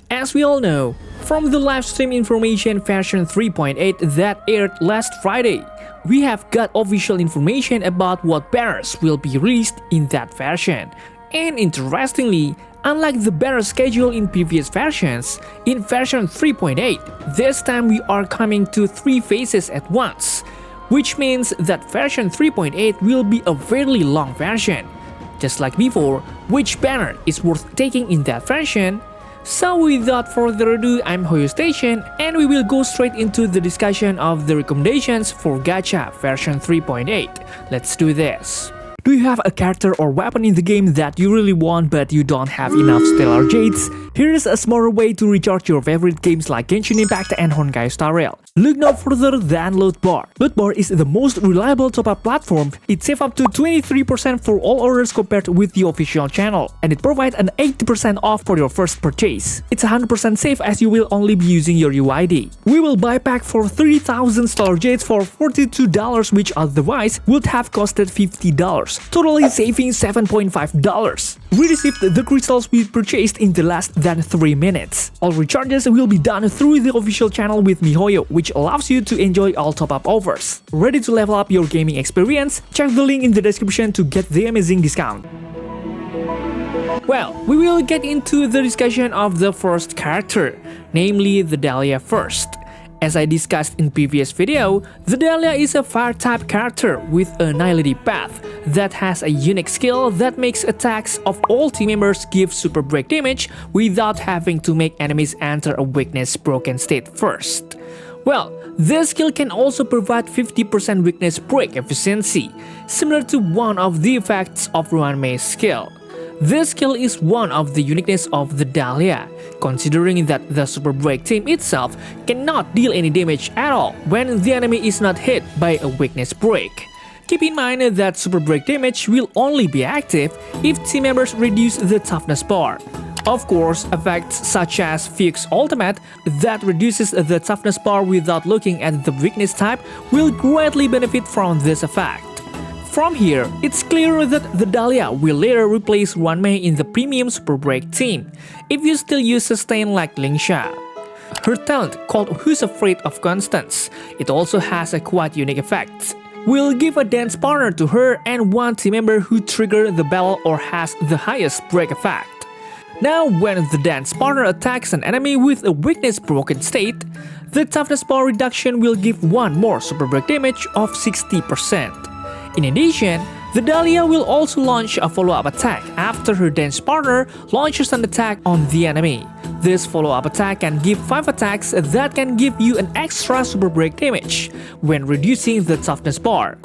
As we all know, from the livestream information version 3.8 that aired last Friday, we have got official information about what banners will be released in that version. And interestingly, unlike the banner schedule in previous versions, in version 3.8, this time we are coming to 3 phases at once, which means that version 3.8 will be a fairly long version. Just like before, which banner is worth taking in that version? So without further ado, I'm HoYoStation and we will go straight into the discussion of the recommendations for Gacha version 3.8. Let's do this. Do you have a character or weapon in the game that you really want but you don't have enough stellar jades? Here is a smarter way to recharge your favorite games like Genshin Impact and Honkai Star Rail. Look no further than Lootbar. Lootbar is the most reliable top-up platform. It saves up to 23% for all orders compared with the official channel, and it provides an 80% off for your first purchase. It's 100% safe as you will only be using your UID. We will buy pack for 3,000 stellar jades for $42, which otherwise would have costed $50, totally saving $7.5. We received the crystals we purchased in the less than 3 minutes. All recharges will be done through the official channel with miHoYo, which allows you to enjoy all top-up offers. Ready to level up your gaming experience? Check the link in the description to get the amazing discount. Well, we will get into the discussion of the first character, namely the Dahlia first. As I discussed in previous video, the Dahlia is a fire-type character with a Nihility path that has a unique skill that makes attacks of all team members give super break damage without having to make enemies enter a weakness broken state first. Well, this skill can also provide 50% weakness break efficiency, similar to one of the effects of Ruanmei's skill. This skill is one of the uniqueness of the Dahlia, considering that the Super Break team itself cannot deal any damage at all when the enemy is not hit by a weakness break. Keep in mind that Super Break damage will only be active if team members reduce the toughness bar. Of course, effects such as FUGUE's ultimate that reduces the toughness bar without looking at the weakness type will greatly benefit from this effect. From here, it's clear that the Dahlia will later replace Ruanmei in the premium Super Break team, if you still use sustain like LINGSHA. Her talent, called Who's Afraid of Constance, it also has a quite unique effect. We'll give a dance partner to her and one team member who trigger the battle or has the highest break effect. Now, when the dance partner attacks an enemy with a weakness broken state, the toughness bar reduction will give one more super break damage of 60%. In addition, the Dahlia will also launch a follow-up attack after her dance partner launches an attack on the enemy. This follow-up attack can give 5 attacks that can give you an extra super break damage when reducing the toughness bar.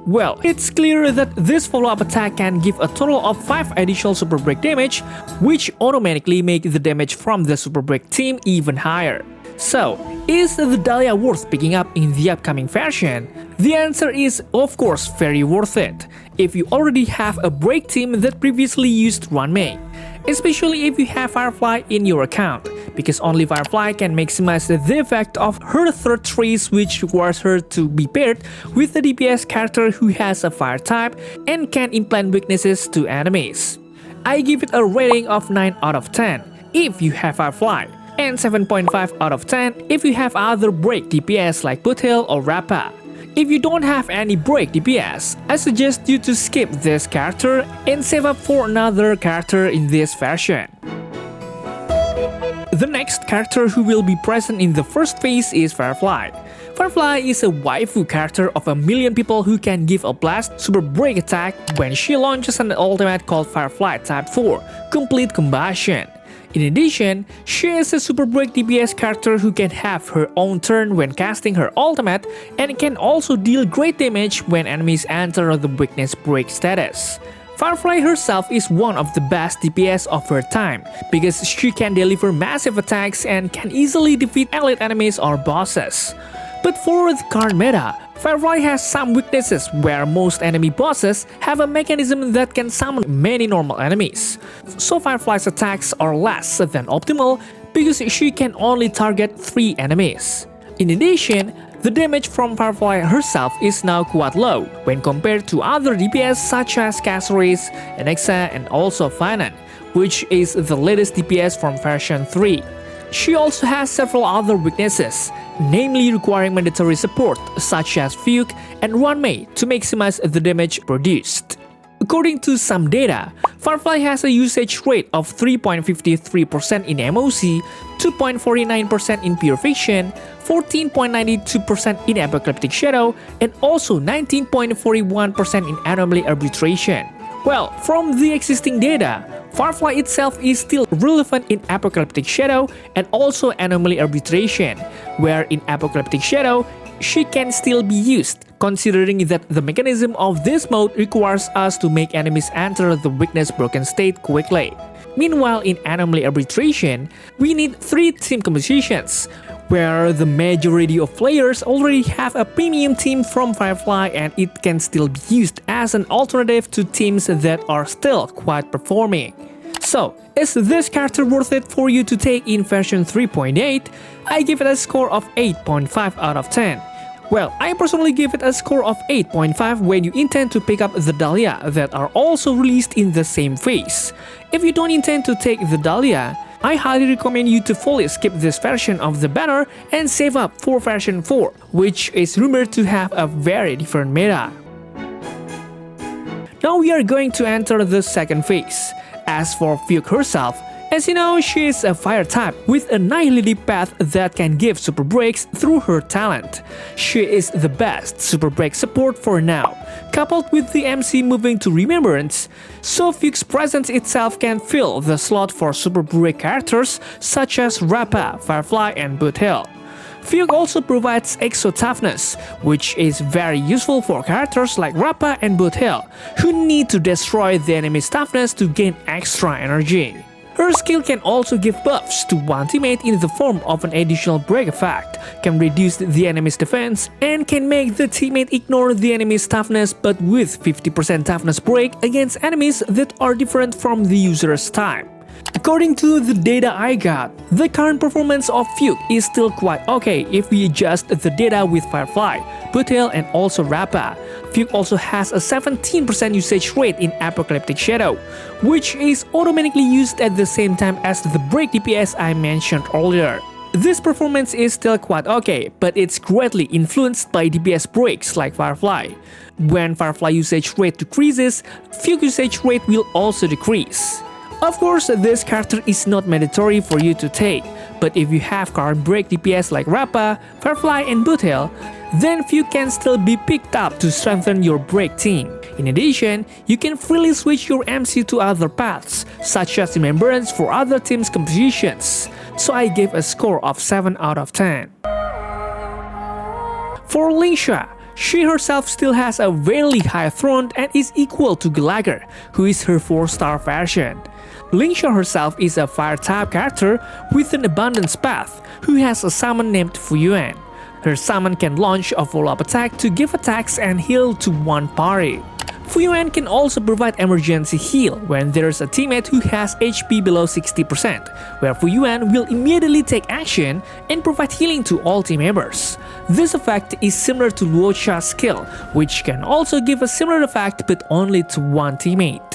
Well, it's clear that this follow-up attack can give a total of 5 additional super break damage, which automatically make the damage from the super break team even higher. So, is the Dahlia worth picking up in the upcoming version? The answer is, of course, very worth it, if you already have a break team that previously used Ruanmei, especially if you have Firefly in your account, because only Firefly can maximize the effect of her third trace, which requires her to be paired with a DPS character who has a fire type and can implant weaknesses to enemies. I give it a rating of 9 out of 10 if you have Firefly, and 7.5 out of 10 if you have other break DPS like Bootheel or Rappa. If you don't have any break DPS, I suggest you to skip this character and save up for another character in this version. The next character who will be present in the first phase is Firefly. Firefly is a waifu character of a million people who can give a blast super break attack when she launches an ultimate called Firefly Type 4, Complete Combustion. In addition, she is a super break DPS character who can have her own turn when casting her ultimate and can also deal great damage when enemies enter the weakness break status. Firefly herself is one of the best DPS of her time because she can deliver massive attacks and can easily defeat elite enemies or bosses. But for the current meta, Firefly has some weaknesses where most enemy bosses have a mechanism that can summon many normal enemies. So Firefly's attacks are less than optimal because she can only target 3 enemies. In addition, The damage from Firefly herself is now quite low when compared to other DPS such as Caceres, LINGSHA, and also Finan, which is the latest DPS from version 3. She also has several other weaknesses, namely requiring mandatory support such as FUGUE and Runmei to maximize the damage produced. According to some data, Firefly has a usage rate of 3.53% in MOC, 2.49% in Pure Fiction, 14.92% in Apocalyptic Shadow, and also 19.41% in Anomaly Arbitration. Well, from the existing data, Firefly itself is still relevant in Apocalyptic Shadow and also Anomaly Arbitration, where in Apocalyptic Shadow, she can still be used, considering that the mechanism of this mode requires us to make enemies enter the weakness broken state quickly. Meanwhile, in Anomaly Arbitration, we need 3 team compositions, where the majority of players already have a premium team from Firefly and it can still be used as an alternative to teams that are still quite performing. So, is this character worth it for you to take in version 3.8? I give it a score of 8.5 out of 10. Well, I personally give it a score of 8.5 when you intend to pick up the Dahlia that are also released in the same phase. If you don't intend to take the Dahlia, I highly recommend you to fully skip this version of the banner and save up for version 4, which is rumored to have a very different meta. Now we are going to enter the second phase. As for FUGUE herself, as you know, she is a fire type with a annihilative path that can give super breaks through her talent. She is the best super break support for now, coupled with the MC moving to Remembrance, so FUGUE's presence itself can fill the slot for super break characters such as Rappa, Firefly, and Bootheel. FUGUE also provides exo toughness, which is very useful for characters like Rappa and Bootheel, who need to destroy the enemy's toughness to gain extra energy. Her skill can also give buffs to one teammate in the form of an additional break effect, can reduce the enemy's defense, and can make the teammate ignore the enemy's toughness but with 50% toughness break against enemies that are different from the user's type. According to the data I got, the current performance of FUGUE is still quite okay if we adjust the data with Firefly, Bootheel, and also Rappa. FUGUE also has a 17% usage rate in Apocalyptic Shadow, which is automatically used at the same time as the break DPS I mentioned earlier. This performance is still quite okay, but it's greatly influenced by DPS breaks like Firefly. When Firefly usage rate decreases, FUGUE usage rate will also decrease. Of course, this character is not mandatory for you to take, but if you have current break DPS like Rappa, Firefly, and Bootheel, then FUGUE can still be picked up to strengthen your break team. In addition, you can freely switch your MC to other paths, such as Remembrance for other teams' compositions, so I gave a score of 7 out of 10. For LINGSHA, she herself still has a very high throne and is equal to Gallagher, who is her 4-star version. LINGSHA herself is a fire-type character with an abundance path, who has a summon named FUGUE. Her summon can launch a follow-up attack to give attacks and heal to one party. FUGUE can also provide emergency heal when there's a teammate who has HP below 60%, where FUGUE will immediately take action and provide healing to all team members. This effect is similar to Luocha's skill, which can also give a similar effect but only to one teammate.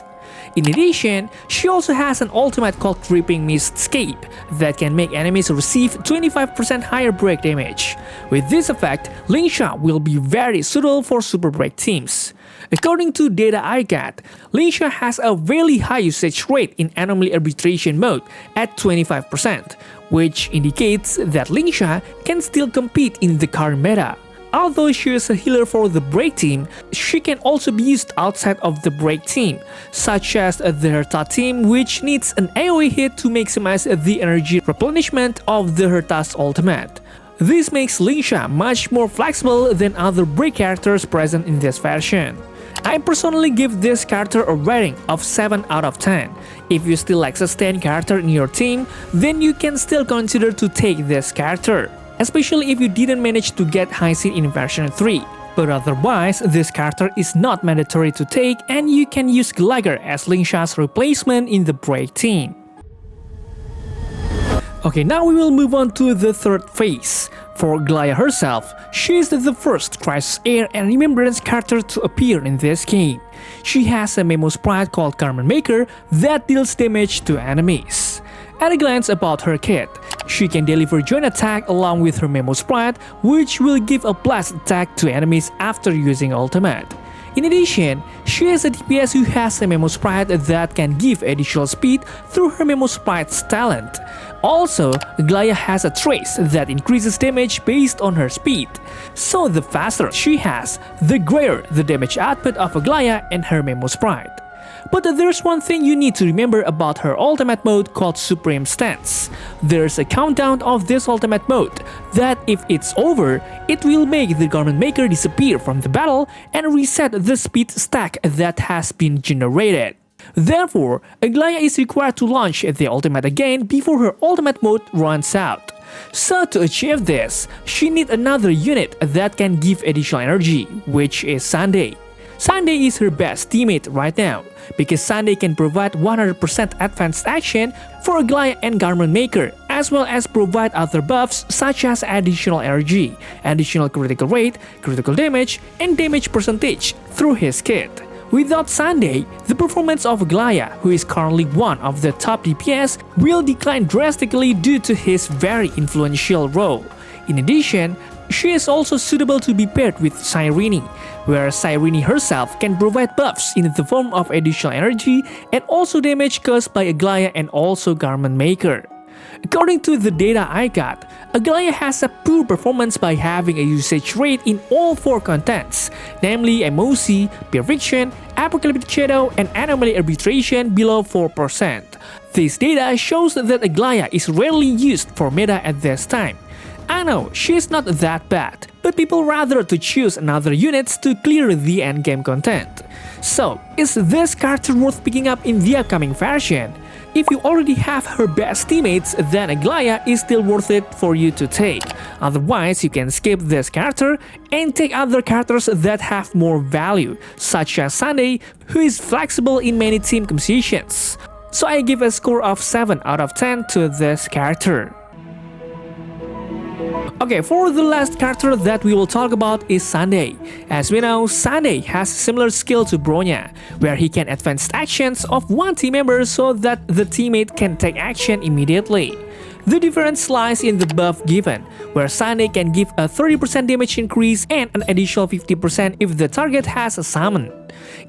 In addition, she also has an ultimate called Dripping Mistscape that can make enemies receive 25% higher break damage. With this effect, LINGSHA will be very suitable for super break teams. According to data I got, LINGSHA has a very high usage rate in Anomaly Arbitration mode at 25%, which indicates that LINGSHA can still compete in the current meta. Although she is a healer for the break team, she can also be used outside of the break team, such as the Herta team, which needs an AoE hit to maximize the energy replenishment of the Herta's ultimate. This makes LINGSHA much more flexible than other break characters present in this version. I personally give this character a rating of 7 out of 10. If you still like sustain character in your team, then you can still consider to take this character, especially if you didn't manage to get high seed in version 3. But otherwise, this character is not mandatory to take and you can use Gallagher as LINGSHA's replacement in the break team. Okay, now we will move on to the third phase. For AGLAEA herself, she is the first Crisis Air and Remembrance character to appear in this game. She has a Memo sprite called Garment Maker that deals damage to enemies. At a glance about her kit, she can deliver joint attack along with her Memo sprite, which will give a blast attack to enemies after using ultimate. In addition, she is a DPS who has a Memo sprite that can give additional speed through her Memo sprite's talent. Also, AGLAEA has a trace that increases damage based on her speed. So the faster she has, the greater the damage output of AGLAEA and her Memo sprite. But there's one thing you need to remember about her ultimate mode called Supreme Stance. There's a countdown of this ultimate mode that if it's over, it will make the Garment Maker disappear from the battle and reset the speed stack that has been generated. Therefore, AGLAEA is required to launch the ultimate again before her ultimate mode runs out. So to achieve this, she needs another unit that can give additional energy, which is Sunday. Sunday is her best teammate right now, because Sunday can provide 100% advanced action for AGLAEA and Garment Maker, as well as provide other buffs such as additional energy, additional critical rate, critical damage, and damage percentage through his kit. Without Sunday, the performance of AGLAEA, who is currently one of the top DPS, will decline drastically due to his very influential role. In addition, she is also suitable to be paired with Cyrene, where Cyrene herself can provide buffs in the form of additional energy and also damage caused by AGLAEA and also Garment Maker. According to the data I got, AGLAEA has a poor performance by having a usage rate in all 4 contents, namely MOC, Pure Fiction, Apocalyptic Shadow, and Anomaly Arbitration below 4%. This data shows that AGLAEA is rarely used for meta at this time. I know, she's not that bad, but people rather to choose another units to clear the endgame content. So, is this character worth picking up in the upcoming version? If you already have her best teammates, then AGLAEA is still worth it for you to take. Otherwise, you can skip this character and take other characters that have more value, such as Sunday, who is flexible in many team compositions. So I give a score of 7 out of 10 to this character. Okay, for the last character that we will talk about is Sunday. As we know, Sunday has similar skill to Bronya, where he can advance actions of one team member so that the teammate can take action immediately. The difference lies in the buff given, where Sunday can give a 30% damage increase and an additional 50% if the target has a summon.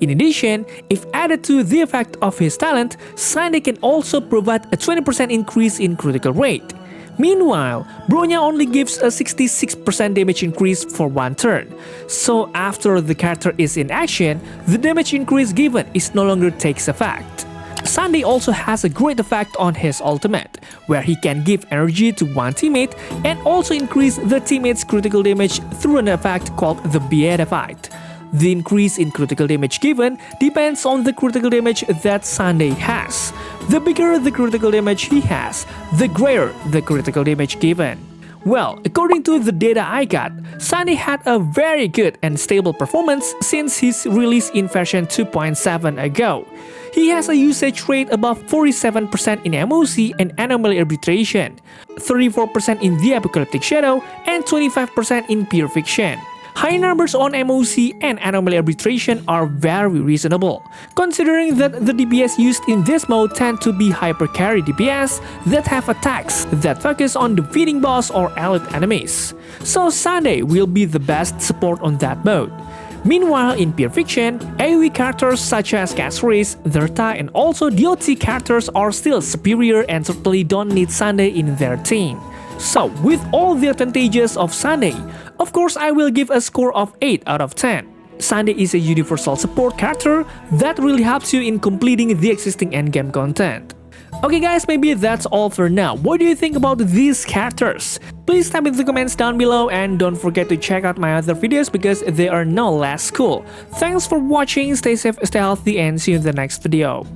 In addition, if added to the effect of his talent, Sunday can also provide a 20% increase in critical rate. Meanwhile, Bronya only gives a 66% damage increase for one turn, so after the character is in action, the damage increase given is no longer takes effect. Sunday also has a great effect on his ultimate, where he can give energy to one teammate and also increase the teammate's critical damage through an effect called the Beatified. The increase in critical damage given depends on the critical damage that Sunday has. The bigger the critical damage he has, the greater the critical damage given. Well, according to the data I got, Sunday had a very good and stable performance since his release in version 2.7 ago. He has a usage rate above 47% in MOC and Anomaly Arbitration, 34% in the Apocalyptic Shadow, and 25% in Pure Fiction. High numbers on MOC and Anomaly Arbitration are very reasonable, considering that the DPS used in this mode tend to be hyper carry DPS that have attacks that focus on defeating boss or elite enemies. So Sunday will be the best support on that mode. Meanwhile, in Pure Fiction, AoE characters such as Casris, Zerta, and also DOT characters are still superior and certainly don't need Sunday in their team. So, with all the advantages of Sunday, of course I will give a score of 8 out of 10. Sunday is a universal support character that really helps you in completing the existing endgame content. Okay guys, maybe that's all for now. What do you think about these characters? Please type in the comments down below and don't forget to check out my other videos because they are no less cool. Thanks for watching, stay safe, stay healthy, and see you in the next video.